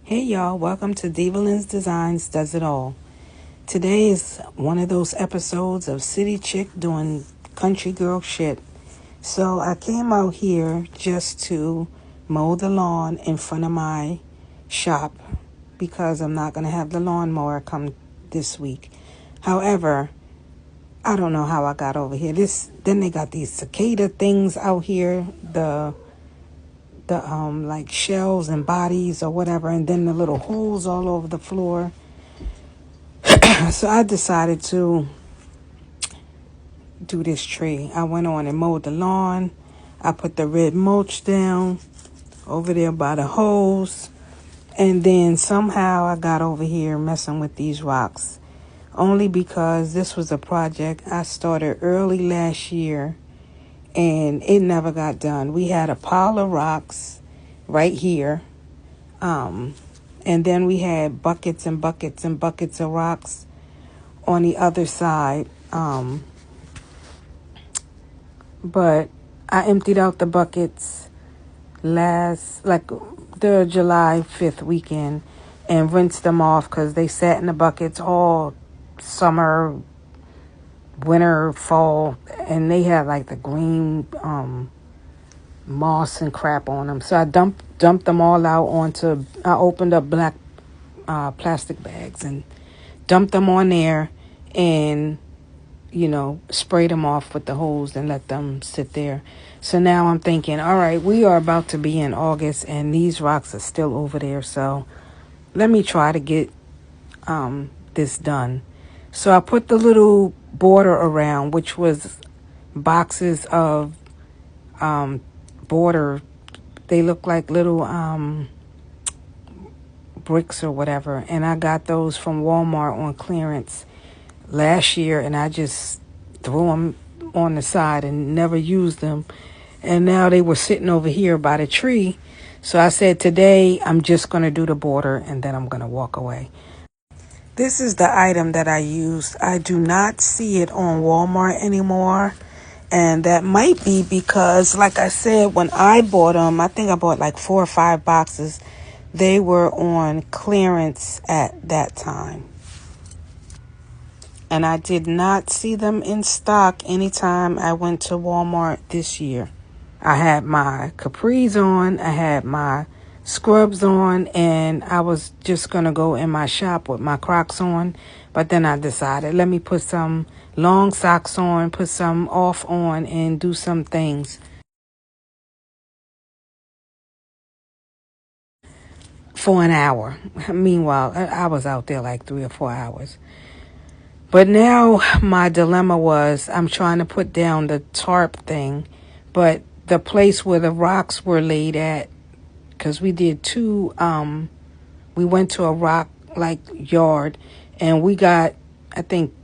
Hey y'all, welcome to Divalin's Designs Does It All. Today is one of those episodes of City Chick doing country girl shit. So I came out here just to mow the lawn in front of my shop because I'm not going to have the lawnmower come this week. However, I don't know how I got over here. Then they got these cicada things out here, the like shells and bodies or whatever, and then the little holes all over the floor. So I decided to do this tree. I went on and mowed the lawn. I put the red mulch down over there by the hose, and then somehow I got over here messing with these rocks, only because this was a project I started early last year and it never got done. We had a pile of rocks right here. And then we had buckets and buckets and buckets of rocks on the other side. But I emptied out the buckets the July 5th weekend and rinsed them off because they sat in the buckets all summer, winter, fall, and they had like the green moss and crap on them. So I dumped them all out I opened up black plastic bags and dumped them on there and, sprayed them off with the hose and let them sit there. So now I'm thinking, all right, we are about to be in August and these rocks are still over there. So let me try to get this done. So I put the little border around, which was boxes of border. They look like little bricks or whatever, and I got those from Walmart on clearance last year, and I just threw them on the side and never used them. And now they were sitting over here by the tree. So I said, today I'm just going to do the border and then I'm going to walk away. This is the item that I used. I do not see it on Walmart anymore. And that might be because, like I said, when I bought them, I think I bought like 4 or 5 boxes. They were on clearance at that time. And I did not see them in stock anytime I went to Walmart this year. I had my capris on, I had my scrubs on, and I was just going to go in my shop with my Crocs on. But then I decided, let me put some long socks on, put some off on, and do some things. For an hour. Meanwhile, I was out there like 3 or 4 hours. But now my dilemma was I'm trying to put down the tarp thing, but the place where the rocks were laid at, because we did we went to a rock like yard and we got, I think,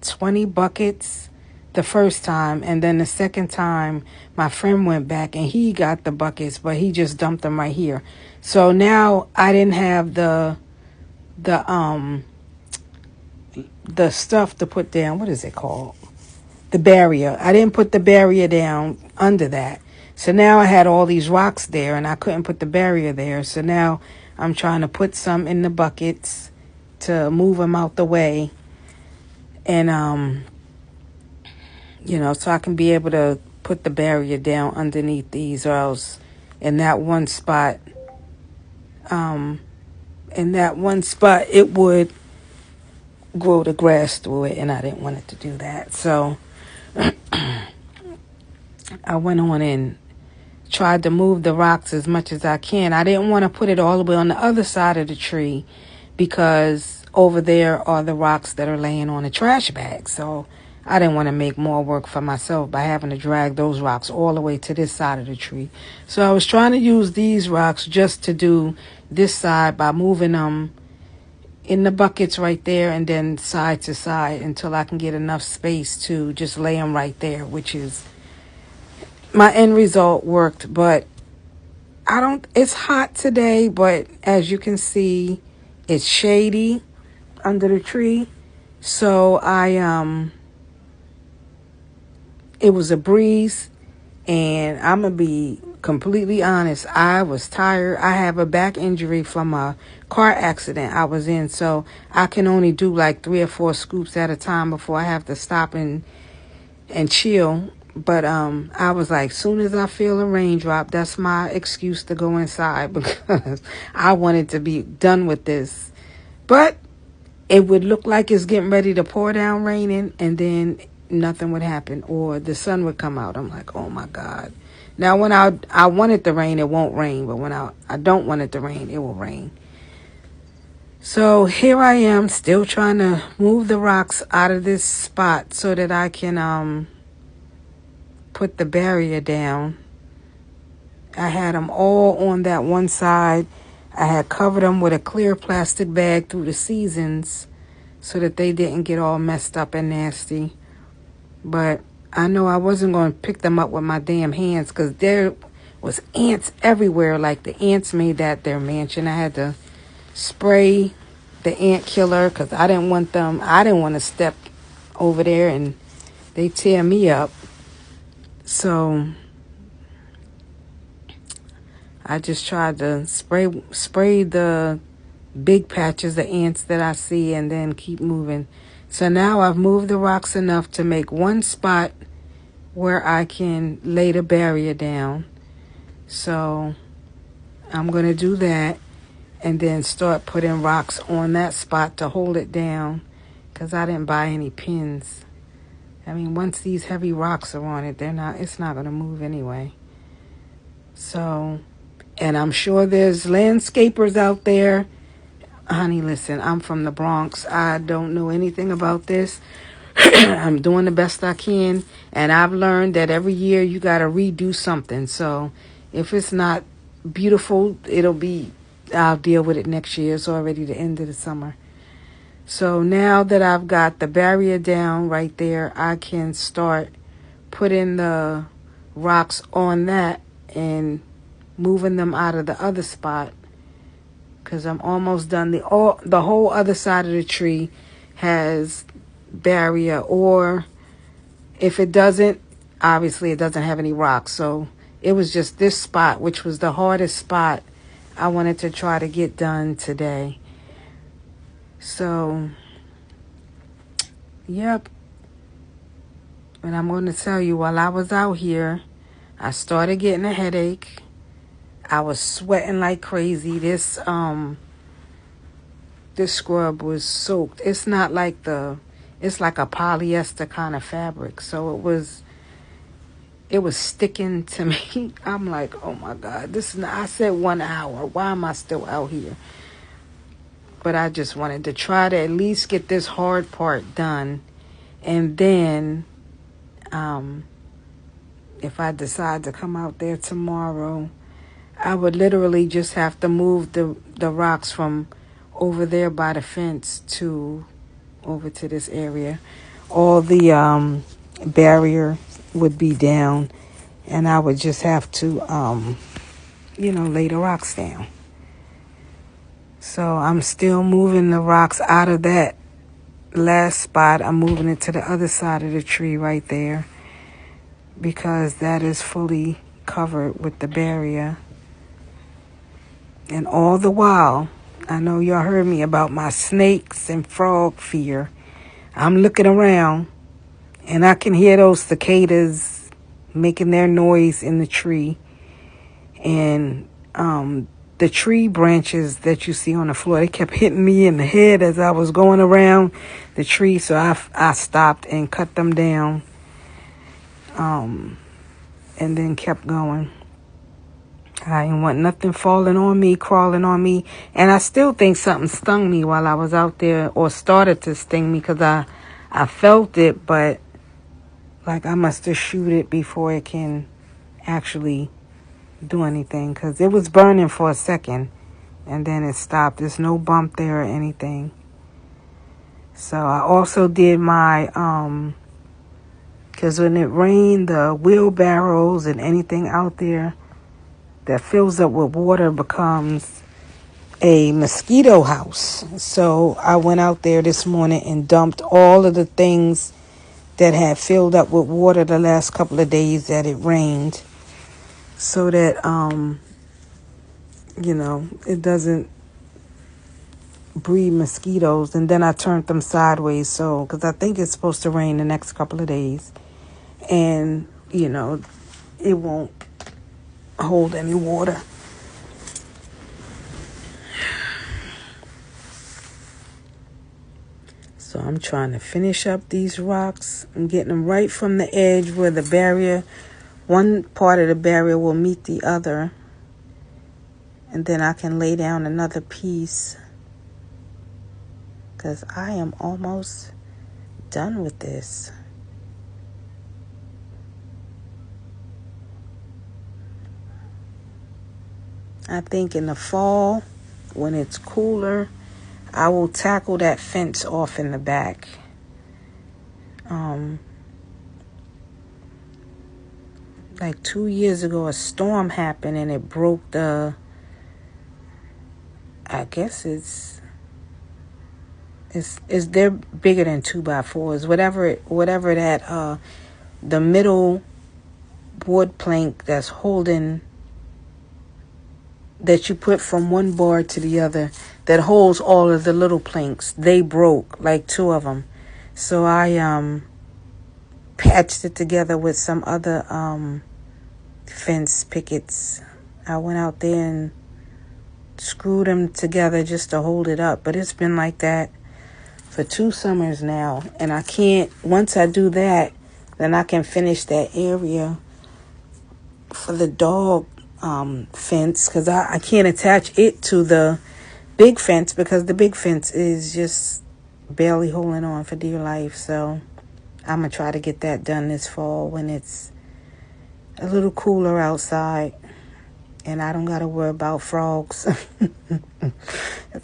20 buckets the first time, and then the second time my friend went back and he got the buckets, but he just dumped them right here. So now I didn't have the stuff to put down. What is it called? The barrier. I didn't put the barrier down under that. So now I had all these rocks there and I couldn't put the barrier there. So now I'm trying to put some in the buckets to move them out the way. And, so I can be able to put the barrier down underneath these, or else in that one spot, it would grow the grass through it, and I didn't want it to do that. So I went on and tried to move the rocks as much as I can. I didn't want to put it all the way on the other side of the tree because over there are the rocks that are laying on a trash bag. So I didn't want to make more work for myself by having to drag those rocks all the way to this side of the tree. So I was trying to use these rocks just to do this side by moving them in the buckets right there and then side to side until I can get enough space to just lay them right there, which is my end result. Worked. But it's hot today, but as you can see, it's shady under the tree. So it was a breeze, and I'm going to be completely honest, I was tired. I have a back injury from a car accident I was in, so I can only do like 3 or 4 scoops at a time before I have to stop and chill. But I was like, soon as I feel a raindrop, that's my excuse to go inside because I wanted to be done with this. But it would look like it's getting ready to pour down raining, and then nothing would happen, or the sun would come out. I'm like, oh my God. Now, when I want it to rain, it won't rain. But when I don't want it to rain, it will rain. So here I am still trying to move the rocks out of this spot so that I can put the barrier down. I had them all on that one side. I had covered them with a clear plastic bag through the seasons so that they didn't get all messed up and nasty. But I know I wasn't going to pick them up with my damn hands because there was ants everywhere. Like the ants made that their mansion. I had to spray the ant killer because I didn't want to step over there and they tear me up. So I just tried to spray the big patches of ants that I see and then keep moving. So now I've moved the rocks enough to make one spot where I can lay the barrier down. So I'm going to do that and then start putting rocks on that spot to hold it down because I didn't buy any pins. I mean, once these heavy rocks are on it, it's not going to move anyway. So, and I'm sure there's landscapers out there. Honey, listen, I'm from the Bronx. I don't know anything about this. I'm doing the best I can. And I've learned that every year you got to redo something. So if it's not beautiful, I'll deal with it next year. It's already the end of the summer. So now that I've got the barrier down right there, I can start putting the rocks on that and moving them out of the other spot because I'm almost done. The whole other side of the tree has barrier, or if it doesn't, obviously it doesn't have any rocks. So it was just this spot, which was the hardest spot I wanted to try to get done today. So, yep. And I'm going to tell you, while I was out here, I started getting a headache. I was sweating like crazy. This scrub was soaked. It's not like it's like a polyester kind of fabric. So it was sticking to me. I'm like, oh my God, I said 1 hour. Why am I still out here? But I just wanted to try to at least get this hard part done. And then if I decide to come out there tomorrow, I would literally just have to move the rocks from over there by the fence over to this area. All the barrier would be down, and I would just have to, lay the rocks down. So I'm still moving the rocks out of that last spot. I'm moving it to the other side of the tree right there because that is fully covered with the barrier. And all the while, I know y'all heard me about my snakes and frog fear. I'm looking around and I can hear those cicadas making their noise in the tree. And the tree branches that you see on the floor, they kept hitting me in the head as I was going around the tree. So I stopped and cut them down and then kept going. I didn't want nothing falling on me, crawling on me. And I still think something stung me while I was out there, or started to sting me, because I felt it, but like I must have shoot it before it can actually do anything, because it was burning for a second and then it stopped. There's no bump there or anything. So I also did my because when it rained, the wheelbarrows and anything out there that fills up with water becomes a mosquito house. So I went out there this morning and dumped all of the things that had filled up with water the last couple of days that it rained. so that it doesn't breed mosquitoes. And then I turned them sideways, so because I think it's supposed to rain the next couple of days, and it won't hold any water. So I'm trying to finish up these rocks. I'm getting them right from the edge where the barrier, one part of the barrier will meet the other. And then I can lay down another piece, because I am almost done with this. I think in the fall, when it's cooler, I will tackle that fence off in the back. Like 2 years ago, a storm happened and it broke I guess they're bigger than 2x4s. Whatever that the middle wood plank that's holding, that you put from one bar to the other, that holds all of the little planks, they broke, like 2 of them. So I patched it together with some other fence pickets. I went out there and screwed them together just to hold it up. But it's been like that for 2 summers now, and I can't, once I do that, then I can finish that area for the dog fence, because I can't attach it to the big fence, because the big fence is just barely holding on for dear life. So I'm gonna try to get that done this fall when it's a little cooler outside and I don't gotta worry about frogs.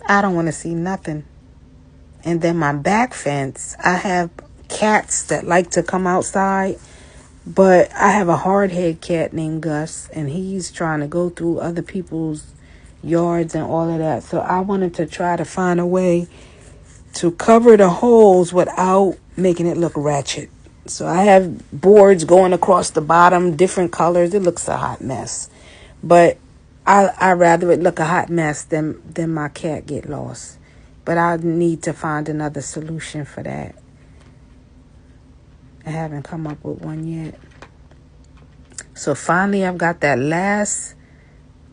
I don't want to see nothing. And then my back fence, I have cats that like to come outside, but I have a hard-head cat named Gus, and he's trying to go through other people's yards and all of that. So I wanted to try to find a way to cover the holes without making it look ratchet. So I have boards going across the bottom, different colors. It looks a hot mess. But I rather it look a hot mess than my cat get lost. But I need to find another solution for that. I haven't come up with one yet. So finally I've got that last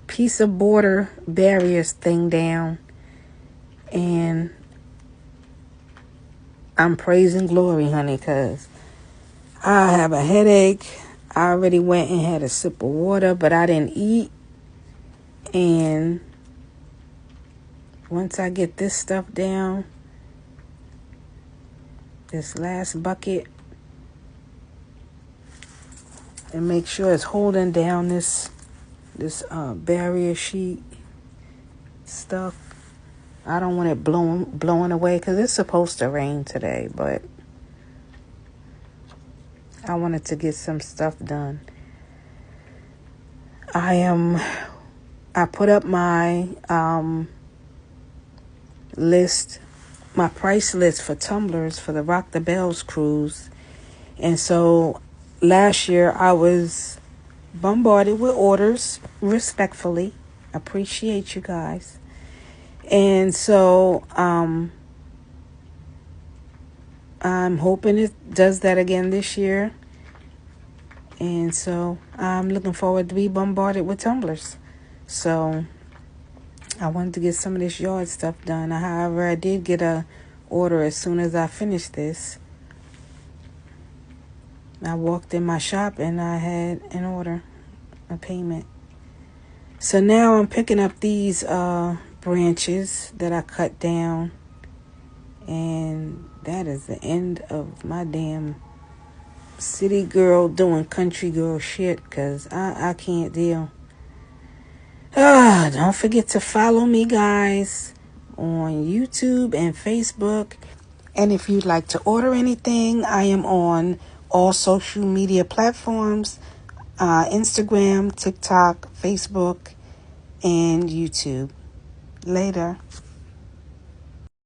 piece of border barriers thing down. And I'm praising glory, honey, because I have a headache. I already went and had a sip of water, but I didn't eat. And once I get this stuff down, this last bucket, and make sure it's holding down this barrier sheet stuff. I don't want it blowing away, because it's supposed to rain today, but I wanted to get some stuff done. I put up my list, my price list for tumblers for the Rock the Bells cruise. And so last year I was bombarded with orders, respectfully. Appreciate you guys. And so I'm hoping it does that again this year. And so I'm looking forward to be bombarded with tumblers. So I wanted to get some of this yard stuff done. However, I did get a order as soon as I finished this. I walked in my shop and I had an order, a payment. So now I'm picking up these branches that I cut down. And that is the end of my damn city girl doing country girl shit, because I can't deal. Don't forget to follow me, guys, on YouTube and Facebook. And if you'd like to order anything, I am on all social media platforms, Instagram, TikTok, Facebook, and YouTube. Later.